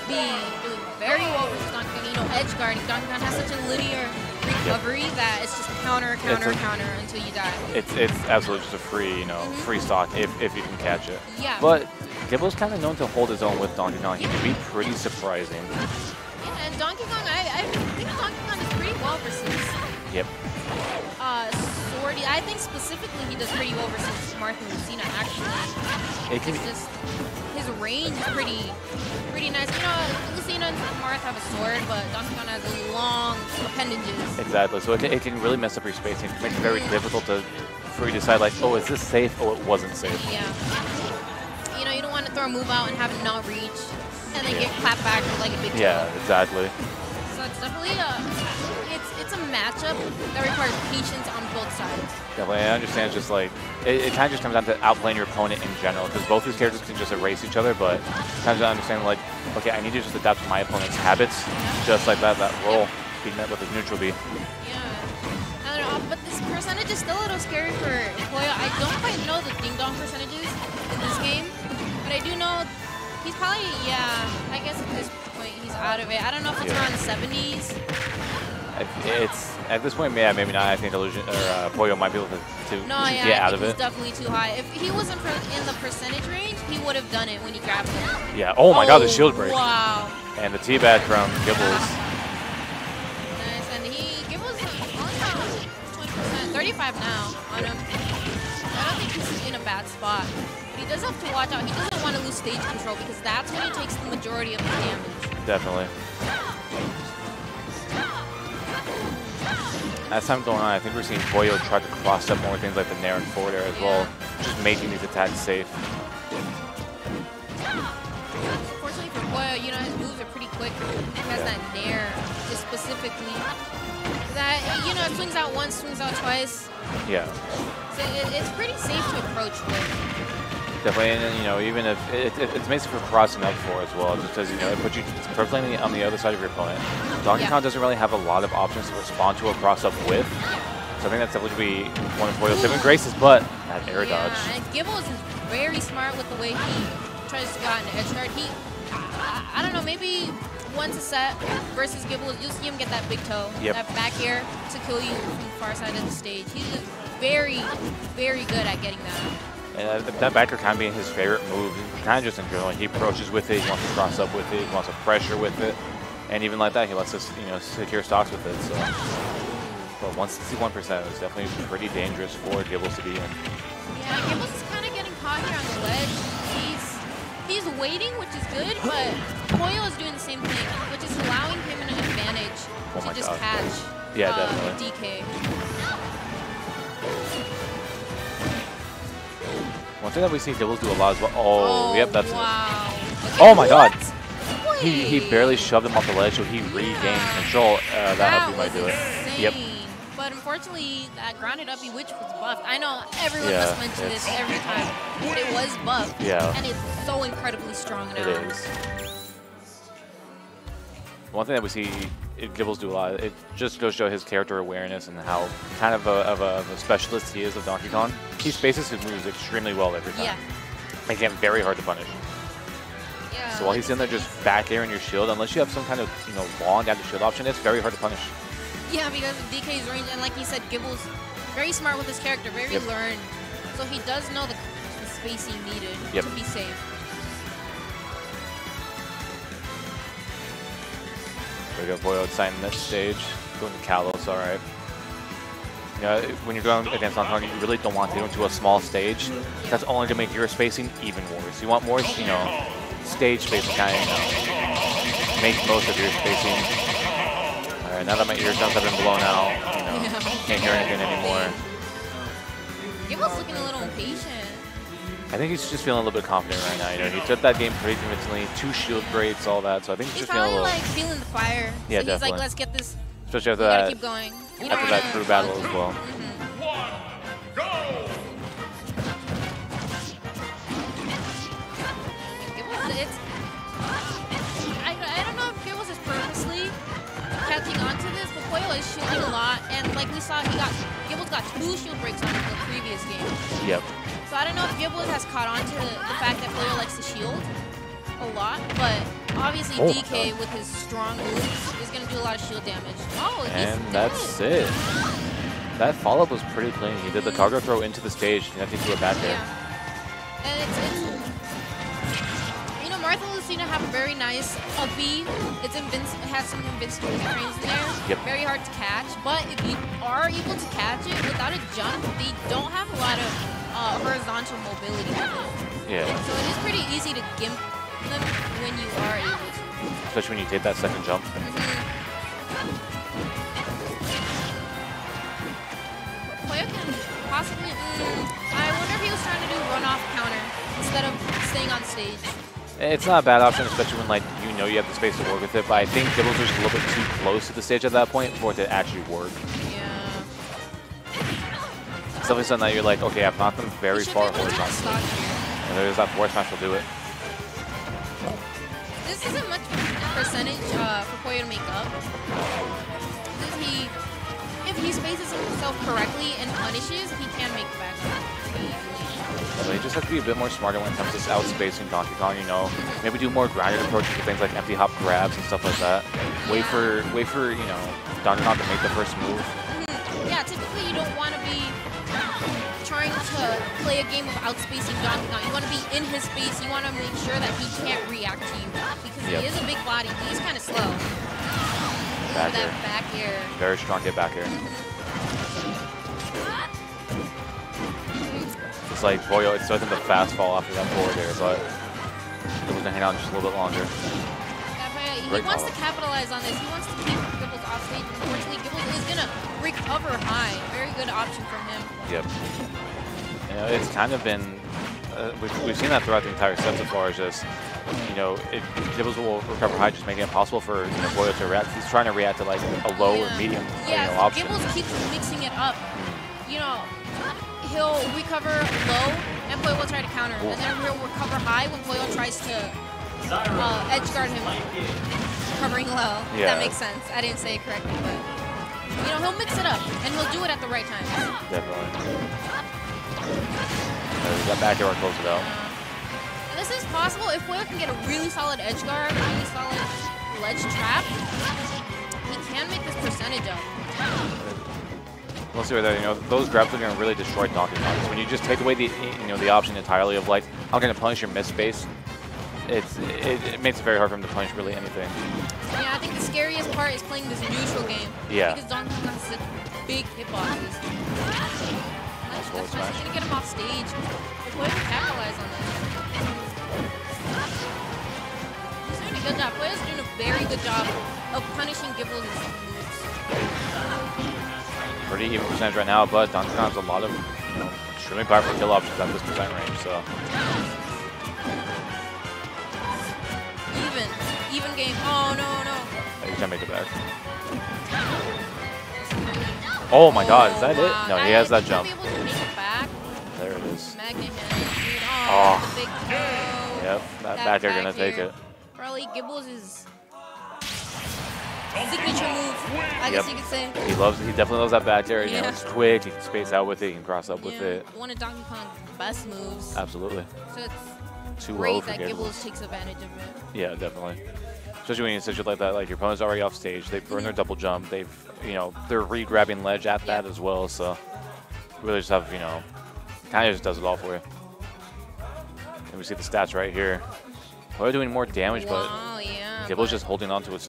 be doing very well versus Donkey Kong. You know, edge guarding. Donkey Kong has such a linear recovery that it's just counter until you die. It's absolutely just a free, free stock if you can catch it. Yeah. But Gibbles kind of known to hold his own with Donkey Kong. He can be pretty surprising. Yeah, and Donkey Kong, I think Donkey Kong is pretty well versus. Yep. Swordy. I think specifically he does pretty well versus Marth and Lucina. Actually, it's just his range is pretty nice. You know, Lucina and Marth have a sword, but Donkey Kong has long appendages. Exactly. So it can really mess up your spacing. It makes it very difficult for you to decide like, oh, is this safe? Oh, it wasn't safe. Yeah. You know, you don't want to throw a move out and have it not reach, and then get clapped back with like a big. Yeah, exactly. So it's definitely it's a matchup that requires patience on both sides. Definitely, I understand. It's just like it kind of just comes down to outplaying your opponent in general, because both these characters can just erase each other. But kind of understand like, okay, I need to just adapt to my opponent's habits, just like that roll being met with a neutral B. Yeah, I don't know, but this percentage is still a little scary for Pollo. I don't quite know the ding dong percentages in this game, but I do know he's probably I guess at this point he's out of it. I don't know if it's around the 70s. It's at this point, maybe not. I think Pollo might be able to get out of it. It's definitely too high. If he wasn't in the percentage range, he would have done it when he grabbed it. Yeah. Oh my God, the shield break. Wow. And the teabag from Gibbles. Nice, and Gibbles only got 20%, 35 now on him. I don't think he's in a bad spot, but he does have to watch out. He doesn't want to lose stage control because that's when he takes the majority of the damage. Definitely. As time going on, I think we're seeing Pollo try to cross up more things like the Nair and forward air as well, just making these attacks safe. Unfortunately for Pollo, you know, his moves are pretty quick. He has that Nair, just specifically. That, you know, it swings out once, swings out twice. Yeah. So it's pretty safe to approach with. Definitely, and you know, even if it's basically for crossing up for as well, just as you know, it puts you perfectly on the other side of your opponent. Donkey Kong doesn't really have a lot of options to respond to a cross up with, so I think that's definitely be one of Pollo's saving graces. But that air dodge. And Gibbles is very smart with the way he tries to go out in edge guard. I don't know, maybe once a set versus Gibbles, you'll see him get that big toe, that back air to kill you from the far side of the stage. He's just very, very good at getting that. And that backer kind of being his favorite move. He kind of just enjoys it. He approaches with it. He wants to cross up with it. He wants to pressure with it. And even like that, he lets us, secure stocks with it. So, but 161% is definitely pretty dangerous for Gibbles to be in. Yeah, Gibbles is kind of getting caught here on the ledge. He's waiting, which is good, but Pollo is doing the same thing, which is allowing him an advantage to just catch definitely. DK. One thing that we see Gibbles do a lot is yep, that's wow. it. Oh my God. He barely shoved him off the ledge, so he regained control. That up, he might do it. Yep. But unfortunately, that grounded up which was buffed. I know everyone must mention this every time, but it was buffed. Yeah. And it's so incredibly strong now. It is. One thing that we see Gibbles do a lot, it just goes to show his character awareness and how kind of a specialist he is of Donkey Kong. He spaces his moves extremely well every time. Yeah. Making him very hard to punish. Yeah. So while he's in there just back air in your shield, unless you have some kind of long down to shield option, it's very hard to punish. Yeah, because of DK's range, and like you said, Gibbles very smart with his character, very learned. So he does know the spacing needed to be safe. There we go, Pollo outside in this stage. Going to Kalos, all right. You know, when you're going against Donkey Kong, you really don't want to go into a small stage. That's only going to make your spacing even worse. You want more, stage spacing kind of, make most of your spacing. All right, now that my eardrums have been blown out, can't hear anything anymore. Gibbles looking a little impatient. I think he's just feeling a little bit confident right now. He took that game pretty convincingly, 2 shield breaks, all that. So I think he's just feeling a little. He's probably like feeling the fire. Yeah, so definitely. He's like, let's get this. Especially after that. Keep going. After that crew battle as well. I don't know if Gibbles is purposely catching on to this, but Pollo is shielding a lot, and like we saw, Gibbles got 2 shield breaks on him in the previous game. Yep. So I don't know if Gibbles has caught on to the fact that Pollo likes to shield a lot, but Obviously, DK with his strong moves is going to do a lot of shield damage. Oh, and that's it. That follow-up was pretty clean. He did the cargo throw into the stage, and I think he threw it back there. Yeah. And it's you know, Martha and Lucina have a very nice B. It has some invincible frames in there. Yep. Very hard to catch, but if you are able to catch it without a jump, they don't have a lot of horizontal mobility. Yeah. So it is pretty easy to gimp them when you are able to. Especially when you take that second jump. Pollo can possibly. I wonder if he was trying to do runoff counter instead of staying on stage. It's not a bad option, especially when you know you have the space to work with it. But I think Gibbles was a little bit too close to the stage at that point for it to actually work. Yeah. It's definitely something that you're like, okay, I've knocked them very far horizontally. And there's that forward smash will do it. This isn't much percentage for Pollo to make up. If he spaces himself correctly and punishes, he can make the back up. So you just have to be a bit more smarter when it comes to outspacing Donkey Kong, you know. Maybe do more grounded approaches to things like empty hop grabs and stuff like that. Wait for you know, Donkey Kong to make the first move. Yeah, typically you don't want to be trying to play a game of outspacing Donkey Kong. You want to be in his space. You want to make sure that he can't react to you because he is a big body. He's kind of slow. Back that air. Back air. Very strong hit back air. It's like Pollo, it's starting to fast fall after that forward air, but it was going to hang out just a little bit longer. He wants to capitalize on this. He wants to keep Gibbles off stage. Unfortunately, Gibbles is going to recover high. Very good option from him. Yep. You know, it's kind of been, we've seen that throughout the entire set so far, as just, you know, Gibbles will recover high, just making it impossible for Pollo to react. He's trying to react to like a low or medium option. Gibbles keeps mixing it up. You know, he'll recover low, and Pollo will try to counter. And then he'll recover high when Pollo tries to edge guard him, covering low. Yeah. That makes sense. I didn't say it correctly, but you know, he'll mix it up, and he'll do it at the right time. Definitely. That back air close it out. And this is possible if Pollo can get a really solid edge guard, really solid ledge trap. He can make this percentage up. We'll see right there. You know, those grabs are going to really destroy Donkey Kong. So when you just take away the the option entirely of like, I'm going to punish your miss space, it makes it very hard for him to punish really anything. Yeah, I think the scariest part is playing this neutral game. Yeah. Because Donkey Kong has such big hitboxes. That's what's going to get him off stage. Pollo can capitalize on this. He's doing a good job. Pollo's doing a very good job of punishing Gibbles' moves. Pretty even percentage right now, but Donkey Kong has a lot of extremely powerful kill options at this percent range. So even game. Oh no. He can't make it back. Oh my God, is that it? No, he has that jump. Be able to make it back. There it is. Magnet hand. The big throw. Yep, that back air gonna take it. Probably Gibbles' signature move, I guess you could say. He definitely loves that back air. You know, it's quick, he can space out with it, he can cross up with it. One of Donkey Kong's best moves. Absolutely. So it's Too great low for that Gibbles. Gibbles takes advantage of it. Yeah, definitely. Especially when you say shit like that, like your opponent's already off stage, they've burned their double jump, they're re-grabbing ledge at that as well, so really just have, kind of just does it all for you. And we see the stats right here. Pollo doing more damage, but Gibbles just holding on to his